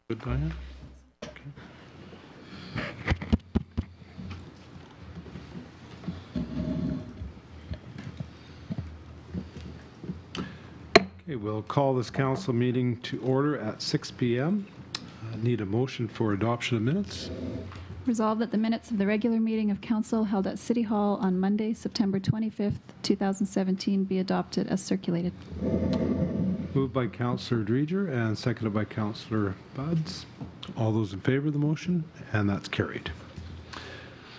Good, Diane? Okay. Okay, we'll call this council meeting to order at 6 p.m. Need a motion for adoption of minutes. Resolved that the minutes of the regular meeting of council held at City Hall on Monday, September 25th, 2017 be adopted as circulated. Moved by Councillor Dreger and seconded by Councillor Buds. All those in favor of the motion, and that's carried.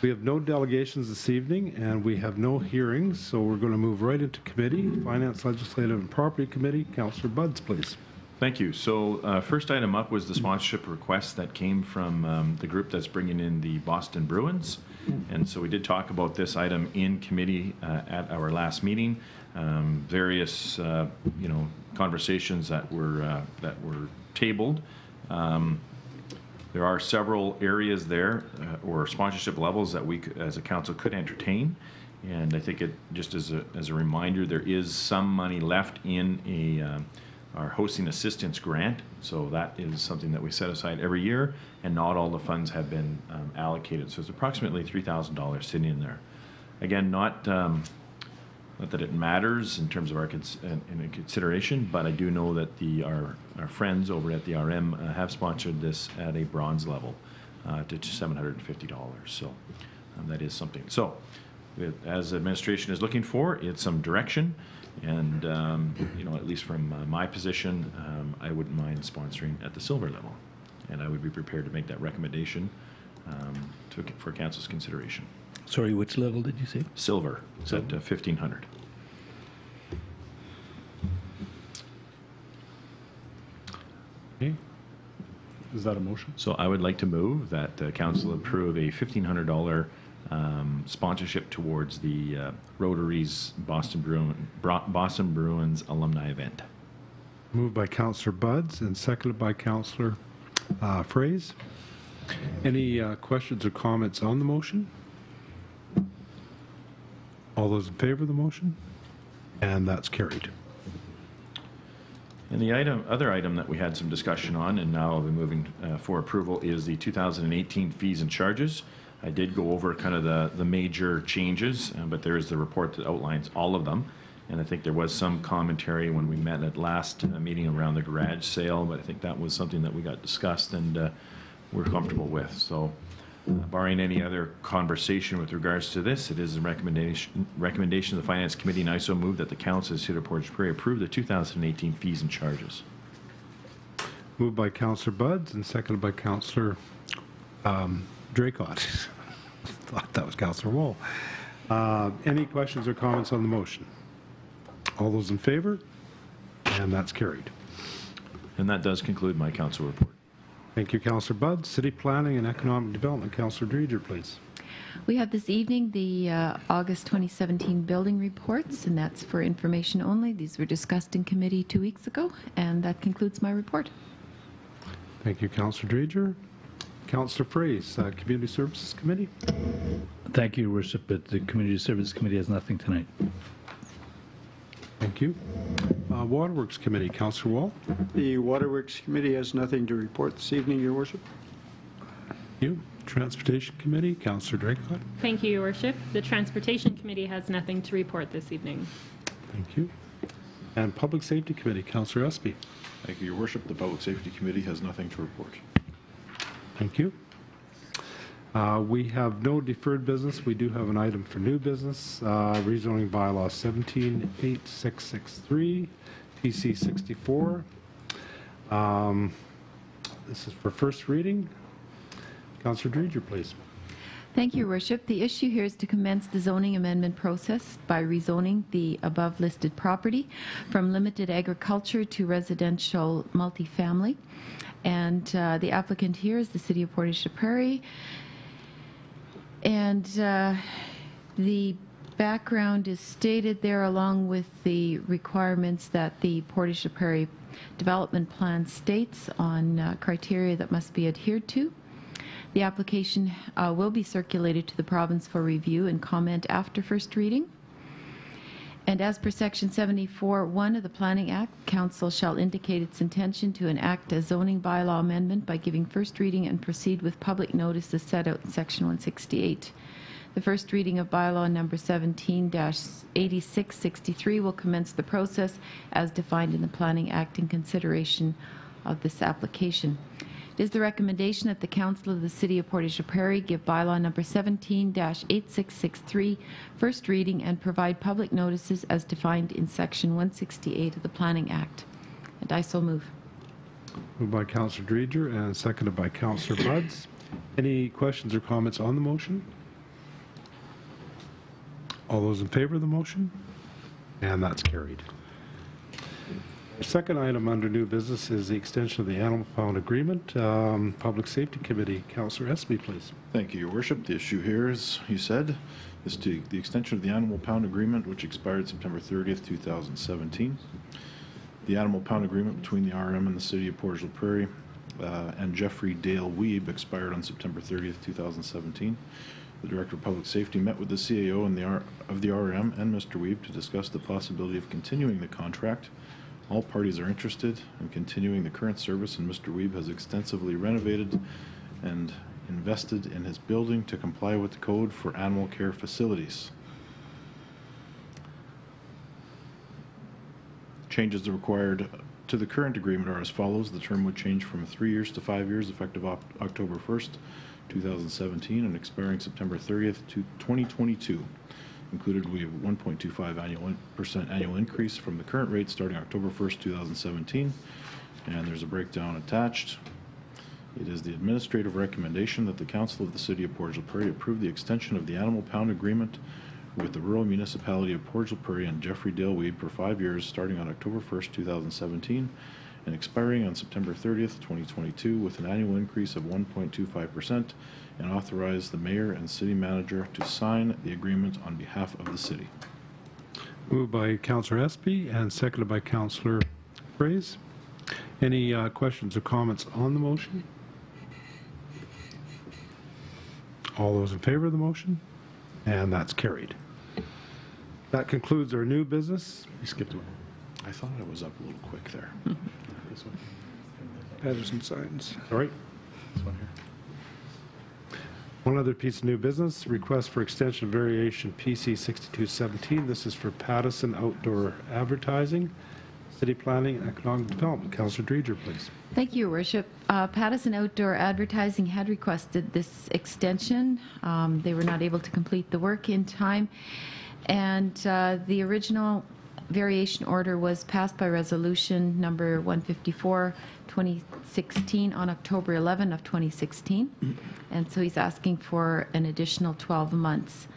We have no delegations this evening, and we have no hearings, so we're going to move right into committee. Finance, Legislative, and Property Committee. Councillor Buds, please. Thank you. So first item up was the sponsorship request that came from the group that's bringing in the Boston Bruins. And so we did talk about this item in committee at our last meeting. Various, conversations that were tabled. There are several areas there or sponsorship levels that we, as a council, could entertain. And I think it just as a reminder, there is some money left in our hosting assistance grant. So that is something that we set aside every year, and not all the funds have been allocated. So it's approximately $3,000 sitting in there. Again, not that it matters in terms of our consideration, but I do know that our friends over at the RM have sponsored this at a bronze level to $750. So that is something. So as administration is looking for, it's some direction. And, at least from my position, I wouldn't mind sponsoring at the silver level. And I would be prepared to make that recommendation for council's consideration. Sorry, which level did you say? Silver. It's at 1,500. Okay. Is that a motion? So I would like to move that council approve a $1,500 sponsorship towards the Rotary's Boston Bruins alumni event. Moved by Councillor Buds and seconded by Councillor Fraze. Any questions or comments on the motion? All those in favor of the motion? And that's carried. And the other item that we had some discussion on, and now I'll be moving for approval, is the 2018 fees and charges. I did go over kind of the major changes, but there is the report that outlines all of them. And I think there was some commentary when we met at last meeting around the garage sale, but I think that was something that we got discussed and we're comfortable with. So barring any other conversation with regards to this, it is a recommendation of the Finance Committee, and I so move that the Council of the City of Portage la Prairie approve the 2018 fees and charges. Moved by Councillor Buds and seconded by Councillor Draycott. Thought that was Councillor Wall. Any questions or comments on the motion? All those in favor? And that's carried. And that does conclude my council report. Thank you, Councillor Budd. City Planning and Economic Development, Councillor Dreger, please. We have this evening the August 2017 building reports, and that's for information only. These were discussed in committee 2 weeks ago, and that concludes my report. Thank you, Councillor Dreger. Councillor Fraze, Community Services Committee. Thank you, Your Worship, but the Community Services Committee has nothing tonight. Thank you. Waterworks Committee, Councillor Wall. The Waterworks Committee has nothing to report this evening, Your Worship. Thank you. Transportation Committee, Councillor Draycott. Thank you, Your Worship. The Transportation Committee has nothing to report this evening. Thank you. And Public Safety Committee, Councillor Espy. Thank you, Your Worship. The Public Safety Committee has nothing to report. Thank you. We have no deferred business. We do have an item for new business. Rezoning bylaw 178663, TC 64. This is for first reading. Councillor Dreger, please. Thank you, Your Worship. The issue here is to commence the zoning amendment process by rezoning the above listed property from limited agriculture to residential multifamily. And the applicant here is the City of Portage la Prairie. And the background is stated there along with the requirements that the Portage la Prairie Development Plan states on criteria that must be adhered to. The application will be circulated to the province for review and comment after first reading. And as per Section 74(1) of the Planning Act, Council shall indicate its intention to enact a zoning bylaw amendment by giving first reading and proceed with public notice as set out in Section 168. The first reading of bylaw number 17-8663 will commence the process as defined in the Planning Act in consideration of this application. It is the recommendation that the Council of the City of Portage la Prairie give bylaw number 17-8663 first reading and provide public notices as defined in Section 168 of the Planning Act. And I so move. Moved by Councillor Dreger and seconded by Councillor Buds. Any questions or comments on the motion? All those in favor of the motion? And that's carried. Our second item under new business is the extension of the Animal Pound Agreement. Public Safety Committee, Councillor Espy, please. Thank you, Your Worship. The issue here, as you said, is to the extension of the Animal Pound Agreement, which expired September 30th, 2017. The Animal Pound Agreement between the RM and the City of Portage la Prairie and Jeffrey Dale Weeb expired on September 30th, 2017. The Director of Public Safety met with the CAO and of the RM and Mr. Weeb to discuss the possibility of continuing the contract. All parties are interested in continuing the current service, and Mr. Weeb has extensively renovated and invested in his building to comply with the code for animal care facilities. Changes required to the current agreement are as follows. The term would change from 3 years to 5 years, effective October 1st, 2017, and expiring September 30th, 2022. Included, we have 1.25% annual increase from the current rate starting October 1st, 2017, and there's a breakdown attached. It is the administrative recommendation that the Council of the City of Portage la Prairie approve the extension of the Animal Pound Agreement with the rural municipality of Portage la Prairie and Jeffrey Dale Weeb for 5 years starting on October 1st, 2017, and expiring on September 30th, 2022, with an annual increase of 1.25%, and authorize the mayor and city manager to sign the agreement on behalf of the city. Moved by Councillor Espy and seconded by Councillor Fraze. Any questions or comments on the motion? All those in favor of the motion? And that's carried. That concludes our new business. We skipped one. I thought I was up a little quick there. This one. Patterson signs. All right. This one here. One other piece of new business, request for extension of variation PC 6217. This is for Pattison Outdoor Advertising, City Planning and Economic Development. Councillor Dreger, please. Thank you, Your Worship. Pattison Outdoor Advertising had requested this extension. They were not able to complete the work in time, and the original variation order was passed by resolution number 154, 2016 on October 11 of 2016, and so he's asking for an additional 12 months.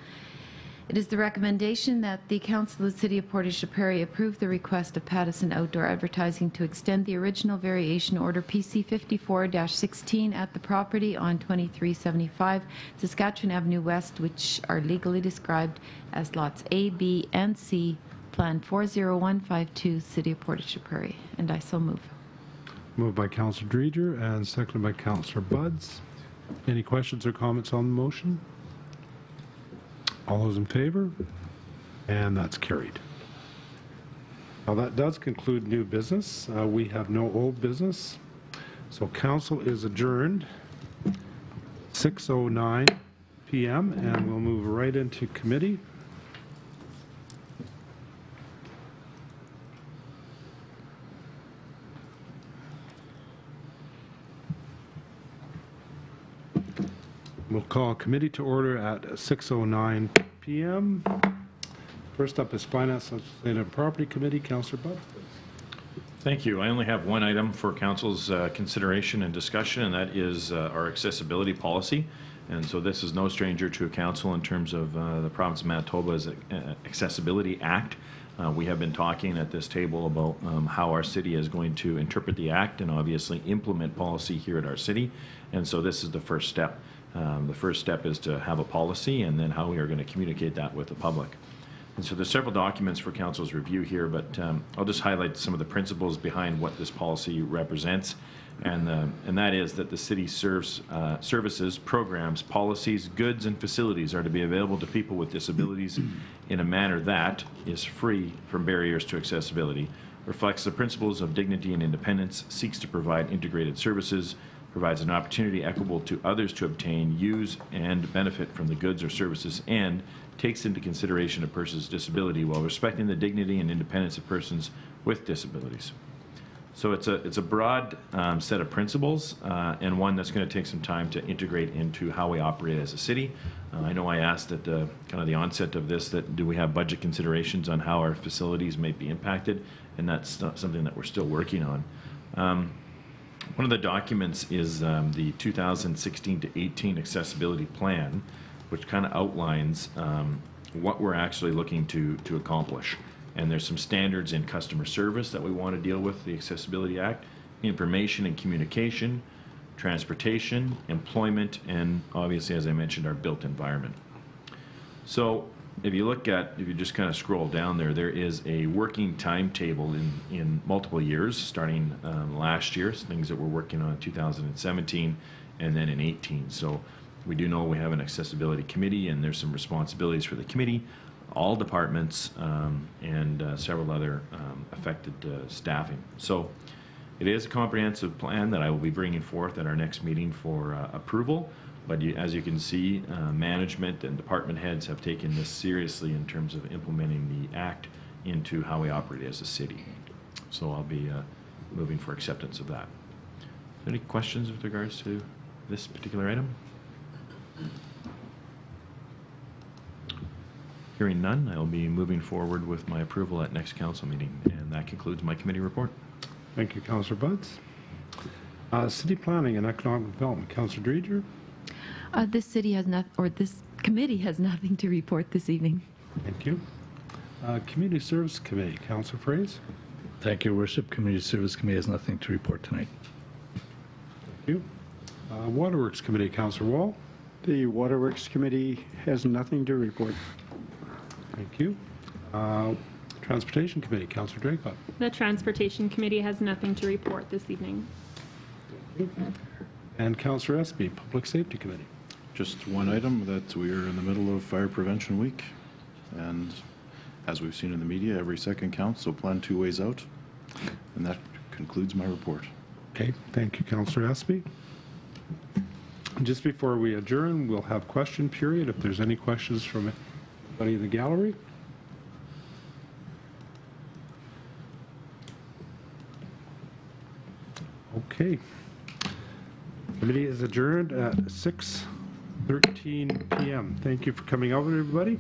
It is the recommendation that the Council of the City of Portage la Prairie approve the request of Pattison Outdoor Advertising to extend the original variation order PC 54-16 at the property on 2375 Saskatchewan Avenue West, which are legally described as lots A, B, and C, Plan 40152, City of Portage la Prairie. And I so move. Moved by Councillor Dreger and seconded by Councillor Buds. Any questions or comments on the motion? All those in favor? And that's carried. Now that does conclude new business. We have no old business. So council is adjourned 6:09 p.m. and we'll move right into committee. We'll call committee to order at 6:09 p.m. First up is Finance and Property Committee. Councillor Budd. Thank you. I only have one item for council's consideration and discussion, and that is our accessibility policy. And so this is no stranger to a council in terms of the province of Manitoba's Accessibility Act. We have been talking at this table about how our city is going to interpret the act and obviously implement policy here at our city. And so this is the first step. The first step is to have a policy and then how we are going to communicate that with the public. And so there's several documents for council's review here, but I'll just highlight some of the principles behind what this policy represents. And that is that the city services, programs, policies, goods, and facilities are to be available to people with disabilities in a manner that is free from barriers to accessibility, reflects the principles of dignity and independence, seeks to provide integrated services, provides an opportunity equitable to others to obtain, use, and benefit from the goods or services, and takes into consideration a person's disability while respecting the dignity and independence of persons with disabilities. So it's a broad set of principles and one that's going to take some time to integrate into how we operate as a city. I know I asked at the kind of the onset of this that do we have budget considerations on how our facilities may be impacted, and that's something that we're still working on. One of the documents is the 2016 to 18 accessibility plan, which kind of outlines what we're actually looking to accomplish. And there's some standards in customer service that we want to deal with, the Accessibility Act, information and communication, transportation, employment, and obviously, as I mentioned, our built environment. So if you just kind of scroll down there, there is a working timetable in multiple years, starting last year, things that we're working on in 2017 and then in 18. So we do know we have an accessibility committee, and there's some responsibilities for the committee, all departments, and several other affected staffing. So it is a comprehensive plan that I will be bringing forth at our next meeting for approval. But as you can see, management and department heads have taken this seriously in terms of implementing the Act into how we operate as a city. So I'll be moving for acceptance of that. Any questions with regards to this particular item? Hearing none, I'll be moving forward with my approval at next council meeting, and that concludes my committee report. Thank you, Councillor Buds. City Planning and Economic Development, Councillor Dreger. This committee has nothing to report this evening. Thank you. Community Service Committee, Councillor Fraze. Thank you, Worship. Community Service Committee has nothing to report tonight. Thank you. Waterworks Committee, Councillor Wall. The Waterworks Committee has nothing to report. Thank you. Transportation Committee, Councillor Draycott. The Transportation Committee has nothing to report this evening. Thank you. And Councillor Espy, Public Safety Committee. Just one item, that we are in the middle of Fire Prevention Week, and as we've seen in the media, every second counts, so plan 2 ways out. And that concludes my report. Okay, thank you, Councillor Espy. Just before we adjourn, we'll have question period. If there's any questions from anybody in the gallery. Okay. Committee is adjourned at 6:13 p.m. Thank you for coming out, everybody.